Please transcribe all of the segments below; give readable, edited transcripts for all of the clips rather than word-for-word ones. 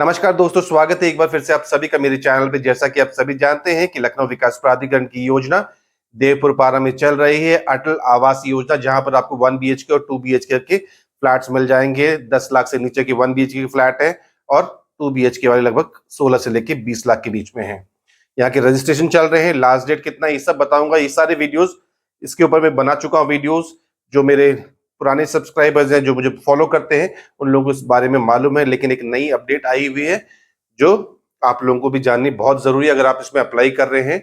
नमस्कार दोस्तों, स्वागत है एक बार फिर से आप सभी का मेरे चैनल पे। जैसा कि आप सभी जानते हैं कि लखनऊ विकास प्राधिकरण की योजना देवपुर पारा में चल रही है, अटल आवास योजना, जहां पर आपको 1 BHK और 2 BHK के फ्लैट्स मिल जाएंगे। 10 लाख से नीचे की 1 BHK की फ्लैट है और 2 BHK वाले लगभग 16 से लेके 20 लाख के बीच में है। यहाँ के रजिस्ट्रेशन चल रहे हैं, लास्ट डेट कितना ये सब बताऊंगा। ये सारे वीडियोज इसके ऊपर मैं बना चुका हूँ। वीडियोज जो मेरे पुराने सब्सक्राइबर्स हैं, जो मुझे फॉलो करते हैं, उन लोगों को इस बारे में मालूम है, लेकिन एक नई अपडेट आई हुई है जो आप लोगों को भी जाननी बहुत जरूरी है अगर आप इसमें अप्लाई कर रहे हैं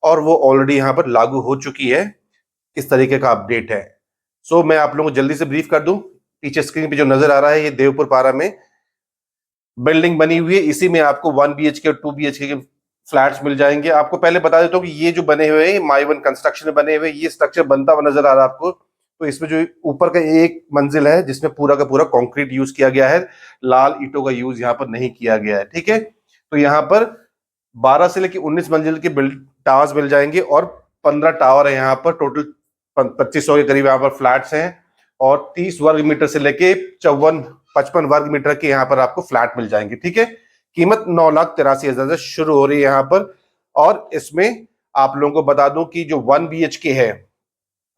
और वो ऑलरेडी यहाँ पर लागू हो चुकी है। किस तरीके का अपडेट है, सो मैं आप लोगों को जल्दी से ब्रीफ कर दूं। पीछे स्क्रीन पे जो नजर आ रहा है, ये देवपुर पारा में बिल्डिंग बनी हुई है। इसी में आपको 1 BHK और 2 BHK के फ्लैट्स मिल जाएंगे। आपको पहले बता देता हूँ कि ये जो बने हुए हैं माई वन कंस्ट्रक्शन में बने हुए, ये स्ट्रक्चर बनता हुआ नजर आ रहा है आपको। तो इसमें जो ऊपर का एक मंजिल है जिसमें पूरा का पूरा कंक्रीट यूज किया गया है, लाल ईंटों का यूज यहाँ पर नहीं किया गया है। ठीक है, तो यहाँ पर 12 से लेकर 19 मंजिल के टावर्स मिल जाएंगे और 15 टावर है यहाँ पर। टोटल 2500 के करीब यहाँ पर फ्लैट्स हैं और 30 वर्ग मीटर से लेके 55 वर्ग मीटर के यहाँ पर आपको फ्लैट मिल जाएंगे। ठीक है, कीमत 9,83,000 से शुरू हो रही है यहाँ पर। और इसमें आप लोगों को बता दूं कि जो 1 BHK है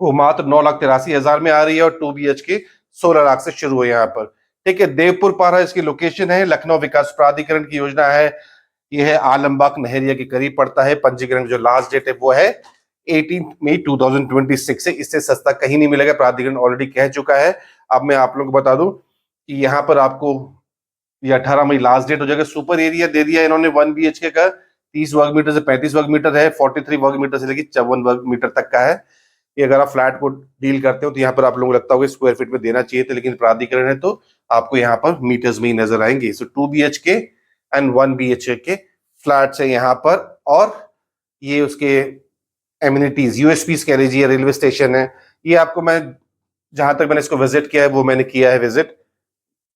वो मात्र 9,83,000 में आ रही है और 2 BHK 16 लाख से शुरू है यहाँ पर। ठीक है, देवपुर पारा इसकी लोकेशन है। लखनऊ विकास प्राधिकरण की योजना है। यह है आलमबाग नहरिया के करीब पड़ता है। पंजीकरण जो लास्ट डेट है वो है 18 मई 2026 से। इससे सस्ता कहीं नहीं मिलेगा, प्राधिकरण ऑलरेडी कह चुका है। अब मैं आप लोगों को बता दूं कि यहाँ पर आपको ये 18 मई लास्ट डेट हो जाएगा। सुपर एरिया दे दिया इन्होंने 1 BHK का, 30 वर्ग मीटर से 35 वर्ग मीटर है, 43 वर्ग मीटर से लेकर 54 वर्ग मीटर तक का है। ये अगर आप फ्लैट को डील करते हो तो यहाँ पर आप लोगों को लगता होगा स्क्वायर फीट में देना चाहिए था, लेकिन प्राधिकरण है तो आपको यहाँ पर मीटर्स में ही नजर आएंगे। सो 2 BHK एंड 1 BHK के फ्लैट्स है यहाँ पर। और ये उसके एमिनिटीज, यूएसपीज कह लीजिए, रेलवे स्टेशन है। ये आपको मैं जहां तक मैंने इसको विजिट किया है वो मैंने किया है विजिट।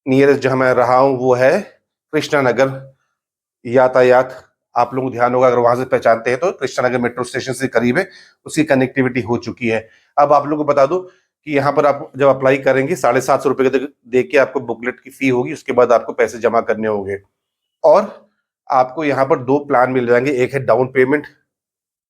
नियरेस्ट जहां मैं रहा हूं वो है कृष्णा नगर। यातायात आप लोगों को ध्यान होगा, अगर वहां से पहचानते हैं तो कृष्णा नगर मेट्रो स्टेशन से करीब है, उसकी कनेक्टिविटी हो चुकी है। अब आप लोगों को बता दूं कि यहाँ पर आप जब अप्लाई करेंगे 750 रुपए दे के आपको बुकलेट की फी होगी, उसके बाद आपको पैसे जमा करने होंगे। और आपको यहाँ पर 2 प्लान मिल जाएंगे। एक है डाउन पेमेंट,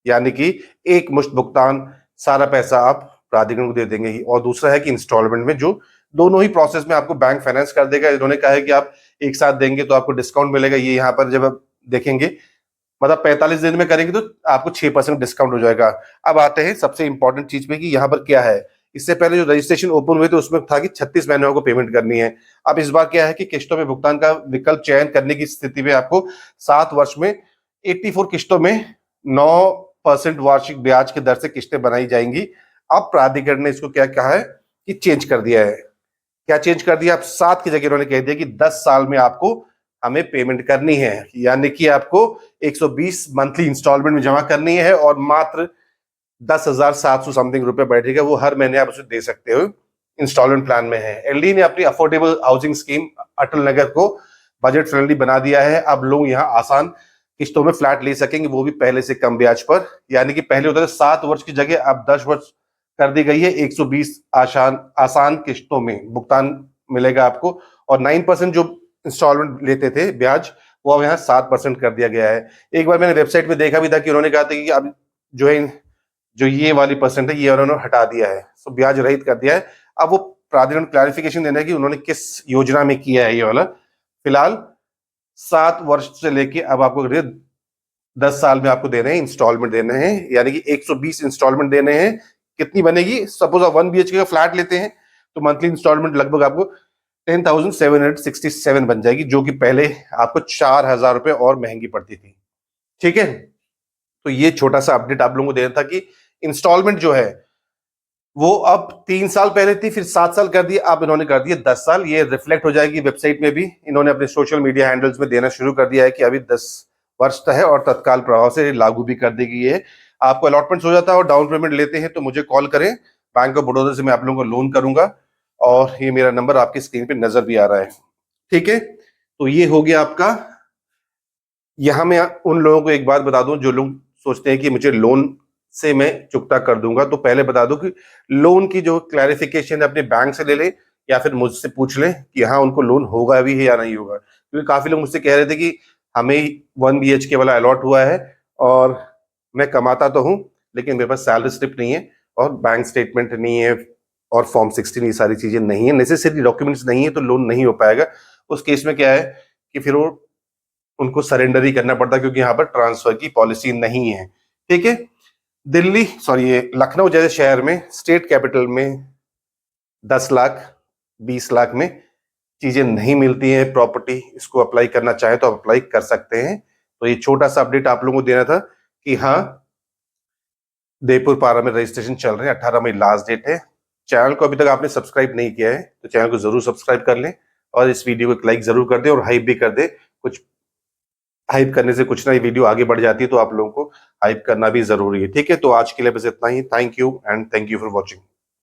यानी कि एक मुश्त भुगतान, सारा पैसा आप प्राधिकरण को दे देंगे ही। और दूसरा है कि इंस्टॉलमेंट में, जो दोनों ही प्रोसेस में आपको बैंक फाइनेंस कर देगा। इन्होंने कहा है कि आप एक साथ देंगे तो आपको डिस्काउंट मिलेगा। ये यहाँ पर जब आप देखेंगे, मतलब 45 दिन में करेंगे तो आपको 6% डिस्काउंट हो जाएगा। अब आते हैं सबसे इंपॉर्टेंट चीज पे कि यहाँ पर क्या है। इससे पहले जो रजिस्ट्रेशन ओपन हुए थे उसमें था कि 36 महीनों को पेमेंट करनी है। अब इस बार क्या है कि किस्तों में भुगतान का विकल्प चयन करने की स्थिति में आपको 7 वर्ष में 84 किस्तों में 9% वार्षिक ब्याज की दर से किस्तें बनाई जाएंगी। अब प्राधिकरण ने इसको क्या कहा है कि चेंज कर दिया है। क्या चेंज कर दिया? अब 7 की जगह उन्होंने कह दिया कि 10 साल में आपको हमें पेमेंट करनी है, यानी कि आपको 120 मंथली इंस्टॉलमेंट में जमा करनी है और मात्र 10,700 समथिंग रुपए बैठेगा, वो हर महीने आप उसे दे सकते हो। इंस्टॉलमेंट प्लान में है। एलडी ने अपनी affordable housing scheme Atal Nagar को बजट फ्रेंडली बना दिया है। अब लोग यहाँ आसान किस्तों में फ्लैट ले सकेंगे, वो भी पहले से कम ब्याज पर। यानी कि पहले होता था 7 वर्ष की जगह अब 10 वर्ष कर दी गई है। 120 आसान किस्तों में भुगतान मिलेगा आपको। और 9% जो इंस्टॉलमेंट लेते थे ब्याज, वो अब यहाँ 7% कर दिया गया है। एक बार मैंने वेबसाइट पे देखा भी था कि उन्होंने कहा था कि अब जो है, जो ये वाली परसेंट है, ये उन्होंने हटा दिया है, सो ब्याज रहित कर दिया है। अब वो प्राधिकरण क्लैरिफिकेशन देना है कि उन्होंने किस योजना में किया है ये वाला। फिलहाल 7 वर्ष से लेके अब आपको 10 साल में आपको देने हैं, इंस्टॉलमेंट देने हैं, यानी कि 120 इंस्टॉलमेंट देने हैं। कितनी बनेगी? सपोज आप 1 BHK का फ्लैट लेते हैं तो मंथली इंस्टॉलमेंट लगभग आपको 10,767 बन जाएगी, जो कि पहले आपको 4,000 रुपए और महंगी पड़ती थी। ठीक है, तो ये छोटा सा अपडेट आप लोगों को देना था कि इंस्टॉलमेंट जो है वो अब 3 साल पहले थी, फिर 7 साल कर दिया, अब इन्होंने कर दिया 10 साल। ये रिफ्लेक्ट हो जाएगी वेबसाइट में भी। इन्होंने अपने सोशल मीडिया हैंडल्स में देना शुरू कर दिया है कि अभी 10 वर्ष तक है और तत्काल प्रभाव से लागू भी कर दी गई है। आपको अलॉटमेंट हो जाता है और डाउन पेमेंट लेते हैं तो मुझे कॉल करें। बैंक ऑफ बड़ौदा से मैं आप लोगों को लोन करूंगा और ये मेरा नंबर आपकी स्क्रीन पे नजर भी आ रहा है। ठीक है, तो ये हो गया आपका। यहां मैं उन लोगों को एक बात बता दूं जो लोग सोचते हैं कि मुझे लोन से मैं चुकता कर दूंगा, तो पहले बता दूं कि लोन की जो क्लैरिफिकेशन है अपने बैंक से ले लें या फिर मुझसे पूछ लें कि हाँ उनको लोन होगा भी है या नहीं होगा। क्योंकि काफी लोग मुझसे कह रहे थे कि हमें 1 BHK वाला अलॉट हुआ है और मैं कमाता तो हूँ लेकिन मेरे पास सैलरी स्लिप नहीं है और बैंक स्टेटमेंट नहीं है और फॉर्म 16 ये सारी चीजें नहीं है, नेसेसरी डॉक्यूमेंट्स नहीं है, तो लोन नहीं हो पाएगा। उस केस में क्या है कि फिर वो उनको सरेंडर ही करना पड़ता है, क्योंकि यहाँ पर ट्रांसफर की पॉलिसी नहीं है। ठीक है, दिल्ली सॉरी ये लखनऊ जैसे शहर में, स्टेट कैपिटल में 10 लाख 20 लाख में चीजें नहीं मिलती हैं प्रॉपर्टी, इसको अप्लाई करना चाहे तो आप अप्लाई कर सकते हैं। तो ये छोटा सा अपडेट आप लोगों को देना था कि हाँ, देवपुर पारा में रजिस्ट्रेशन चल रहे हैं, 18 मई लास्ट डेट है। चैनल को अभी तक आपने सब्सक्राइब नहीं किया है तो चैनल को जरूर सब्सक्राइब कर लें और इस वीडियो को एक लाइक जरूर कर दें और हाइप भी कर दें। कुछ हाइप करने से कुछ ना, ये वीडियो आगे बढ़ जाती है, तो आप लोगों को हाइप करना भी जरूरी है। ठीक है, तो आज के लिए बस इतना ही। Thank you and thank you for watching.